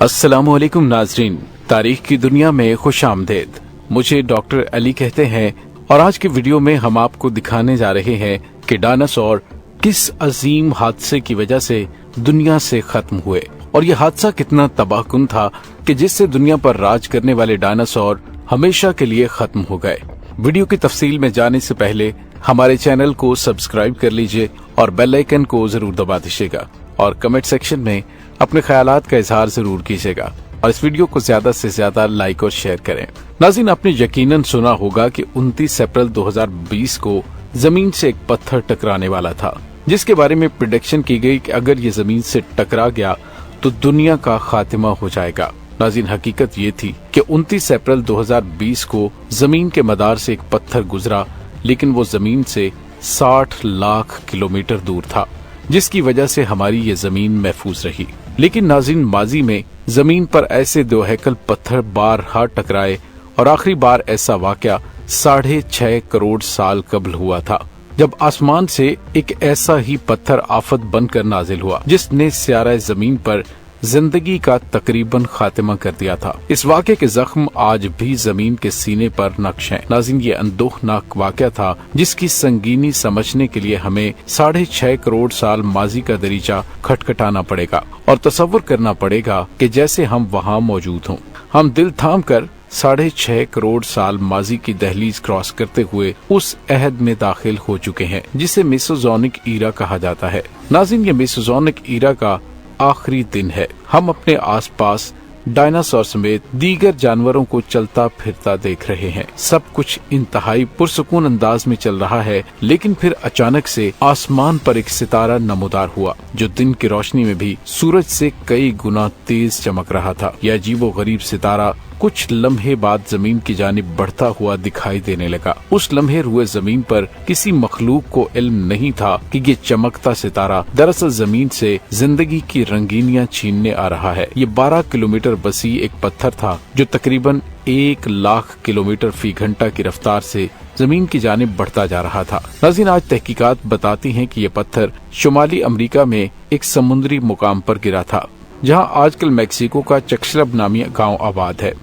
अस्सलाम वालेकुम नाजरीन, तारीख की दुनिया में खुश आमदेद। मुझे डॉक्टर अली कहते हैं और आज की वीडियो में हम आपको दिखाने जा रहे हैं कि डायनासोर किस अजीम हादसे की वजह से दुनिया से खत्म हुए और ये हादसा कितना तबाहकुन था कि जिससे दुनिया पर राज करने वाले डायनासोर हमेशा के लिए खत्म हो गए। वीडियो की तफसील में जाने से पहले हमारे चैनल को सब्सक्राइब कर लीजिए और बेल आइकन को जरूर दबा दीजिएगा और कमेंट सेक्शन में अपने ख्यालात का इजहार जरूर कीजिएगा और इस वीडियो को ज्यादा से ज्यादा लाइक और शेयर करें। नाज़रीन, आपने यकीनन सुना होगा कि 29 अप्रैल 2020 को जमीन से एक पत्थर टकराने वाला था, जिसके बारे में प्रेडिक्शन की गई कि अगर ये जमीन से टकरा गया तो दुनिया का खात्मा हो जाएगा। नाज़रीन, हकीकत ये थी कि 29 अप्रैल 2020 को जमीन के मदार से एक पत्थर गुजरा, लेकिन वो जमीन से 60 लाख किलोमीटर दूर था, जिसकी वजह से हमारी ये जमीन महफूज रही। लेकिन नाज़रीन, माजी में जमीन पर ऐसे दो हैकल पत्थर बारहा टकराए और आखिरी बार ऐसा वाकया 6.5 करोड़ साल कबल हुआ था, जब आसमान से एक ऐसा ही पत्थर आफत बनकर नाजिल हुआ जिसने स्यारा जमीन पर जिंदगी का तकरीबन खात्मा कर दिया था। इस वाक़े के जख्म आज भी जमीन के सीने पर नक्श हैं। नाज़रीन, ये अंदोहनाक वाक़या था जिसकी संगीनी समझने के लिए हमें 6.5 करोड़ साल माजी का दरीचा खटखटाना पड़ेगा और तसव्वुर करना पड़ेगा कि जैसे हम वहाँ मौजूद हों। हम दिल थाम कर 6.5 करोड़ साल माजी की दहलीज क्रॉस करते हुए उस अहद में दाखिल हो चुके हैं जिसे मेसोजोनिक ईरा कहा जाता है। नाज़रीन, ये मेसोजोनिक ईरा का आखिरी दिन है। हम अपने आसपास डायनासोर समेत दीगर जानवरों को चलता फिरता देख रहे हैं। सब कुछ इंतहाई पुरसुकून अंदाज में चल रहा है, लेकिन फिर अचानक से आसमान पर एक सितारा नमूदार हुआ जो दिन की रोशनी में भी सूरज से कई गुना तेज चमक रहा था। यह अजीबोगरीब सितारा कुछ लम्हे बाद जमीन की जानिब बढ़ता हुआ दिखाई देने लगा। उस लम्हे हुए जमीन पर किसी मखलूक को इल्म नहीं था कि ये चमकता सितारा दरअसल जमीन से जिंदगी की रंगीनियां छीनने आ रहा है। ये 12 किलोमीटर वसी एक पत्थर था जो तकरीबन 1 लाख किलोमीटर फी घंटा की रफ्तार से जमीन की जानिब बढ़ता जा रहा था। नाज़रीन, आज तहकीकात बताती हैं कि ये पत्थर शुमाली अमेरिका में एक समुद्री मुकाम पर गिरा था, जहां आजकल मेक्सिको का चक्शलब नामी गांव आबाद है।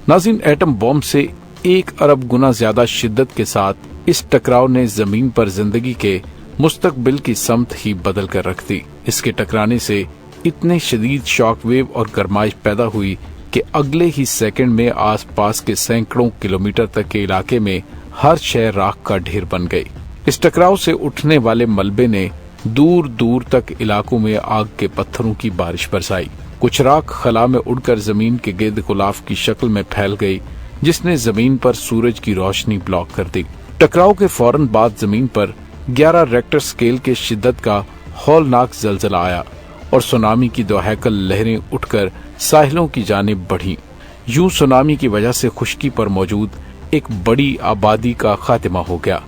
नाज़रीन, एटम बॉम्ब से 1 अरब गुना ज्यादा शिद्दत के साथ इस टकराव ने जमीन पर जिंदगी के मुस्तकबिल की समत ही बदल कर रख दी। इसके टकराने से इतने शदीद शॉक वेव और गर्माइश पैदा हुई कि अगले ही सेकंड में आसपास के सैकड़ों किलोमीटर तक के इलाके में हर शय राख का ढेर बन गई। इस टकराव से उठने वाले मलबे ने दूर दूर तक इलाकों में आग के पत्थरों की बारिश बरसाई। कुछ राख खला में उड़कर जमीन के गिर्द गुलाफ की शक्ल में फैल गई, जिसने जमीन पर सूरज की रोशनी ब्लॉक कर दी। टकराव के फौरन बाद जमीन पर 11 रेक्टर स्केल के शिद्दत का हौलनाक जलजला आया और सुनामी की 2 हैकल लहरें उठकर साहिलों की जानिब बढ़ी। यूं सुनामी की वजह से खुश्की पर मौजूद एक बड़ी आबादी का खात्मा हो गया।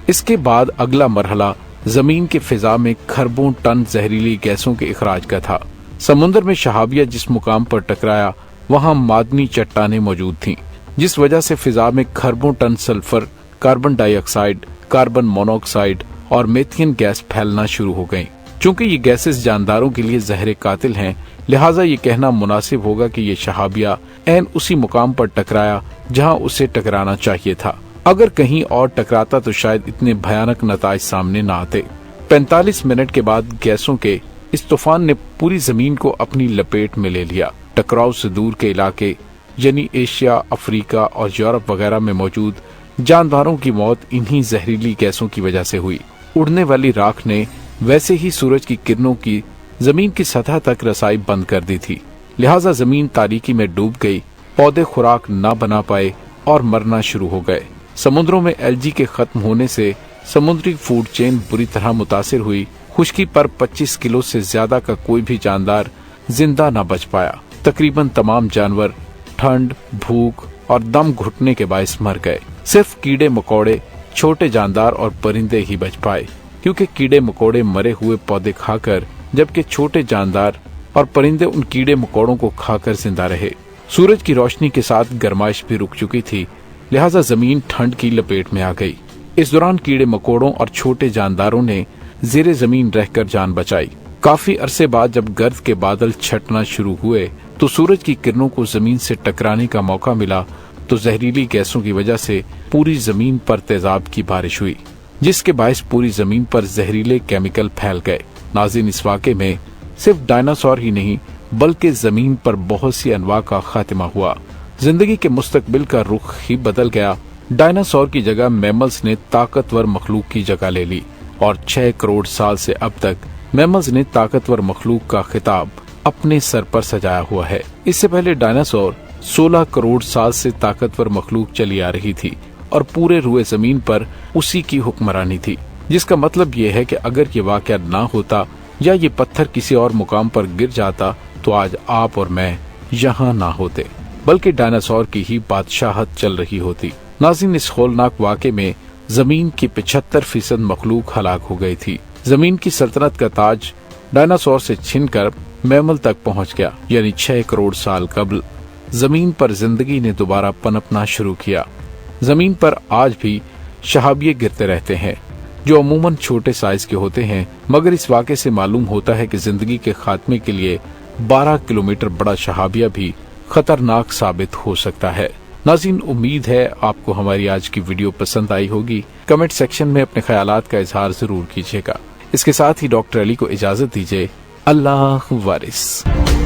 इसके बाद अगला मरहला जमीन के फिजा में खरबों टन जहरीली गैसों के इखराज का था। समुद्र में शहाबिया जिस मुकाम पर टकराया वहां मादनी चट्टानें मौजूद थीं, जिस वजह से फिजा में खरबों ton sulphur, carbon dioxide, carbon monoxide और मीथेन गैस फैलना शुरू हो गईं। चूंकि ये गैसेस जानदारों के लिए जहर कातिल हैं, लिहाजा ये कहना मुनासिब होगा कि ये शहाबिया ऐन उसी मुकाम पर टकराया जहां उसे टकराना चाहिए था। अगर कहीं और टकराता तो शायद इतने भयानक नताज सामने न आते। 45 मिनट के बाद गैसों के इस तूफान ने पूरी जमीन को अपनी लपेट में ले लिया। टकराव से दूर के इलाके यानी एशिया, अफ्रीका और यूरोप वगैरह में मौजूद जानदारों की मौत इन्हीं जहरीली गैसों की वजह से हुई। उड़ने वाली राख ने वैसे ही सूरज की किरणों की जमीन की सतह तक रसाई बंद कर दी थी, लिहाजा जमीन तारीकी में डूब गई। पौधे खुराक न बना पाए और मरना शुरू हो गए। समुद्रों में एलजी के खत्म होने से समुद्री फूड चेन बुरी तरह मुतासिर हुई। खुश्की पर 25 किलो से ज्यादा का कोई भी जानदार जिंदा न बच पाया। तकरीबन तमाम जानवर ठंड, भूख और दम घुटने के बायस मर गए। सिर्फ कीड़े मकोड़े, छोटे जानदार और परिंदे ही बच पाए, क्योंकि कीड़े मकोड़े मरे हुए पौधे खाकर, जबकि छोटे जानदार और परिंदे उन कीड़े मकोड़ों को खाकर जिंदा रहे। सूरज की रोशनी के साथ गर्माइश भी रुक चुकी थी, लिहाजा जमीन ठंड की लपेट में आ गई। इस दौरान कीड़े मकोड़ों और छोटे जानदारों ने जेरे जमीन रहकर जान बचाई। काफी अरसे बाद जब गर्द के बादल छटना शुरू हुए तो सूरज की किरणों को जमीन से टकराने का मौका मिला तो जहरीली गैसों की वजह से पूरी जमीन पर तेजाब की बारिश हुई, जिसके बायस पूरी जमीन पर जहरीले केमिकल फैल गए। नाज़रीन, इस वाक़े में सिर्फ डायनासोर ही नहीं बल्कि जमीन पर बहुत सी अनवा का खात्मा हुआ। जिंदगी के मुस्तकबिल का रुख ही बदल गया। डायनासोर की जगह मैमल्स ने ताकतवर मखलूक की जगह ले ली और 6 करोड़ साल से अब तक मैमल्स ने ताकतवर मखलूक का खिताब अपने सर पर सजाया हुआ है। इससे पहले डायनासोर 16 करोड़ साल से ताकतवर मखलूक चली आ रही थी और पूरे रुए जमीन पर उसी की हुक्मरानी थी, जिसका मतलब ये है कि अगर ये वाक़या ना होता या ये पत्थर किसी और मुकाम पर गिर जाता तो आज आप और मैं यहाँ ना होते, बल्कि डायनासोर की ही बादशाहत चल रही होती। नाज़रीन, इस खौलनाक वाक़े में जमीन की 75% मखलूक हलाक हो गई थी। जमीन की सल्तनत का ताज डायनासोर से छिनकर मैमल तक पहुंच गया, यानी 6 करोड़ साल कबल जमीन पर जिंदगी ने दोबारा पनपना शुरू किया। जमीन पर आज भी शहाबिये गिरते रहते हैं जो अमूमन छोटे साइज के होते हैं, मगर इस वाक़े से मालूम होता है कि जिंदगी के खात्मे के लिए 12 किलोमीटर बड़ा शहाबिया भी खतरनाक साबित हो सकता है। नाज़रीन, उम्मीद है आपको हमारी आज की वीडियो पसंद आई होगी। कमेंट सेक्शन में अपने ख्यालात का इजहार जरूर कीजिएगा। इसके साथ ही डॉक्टर अली को इजाजत दीजिए। अल्लाह वारिस।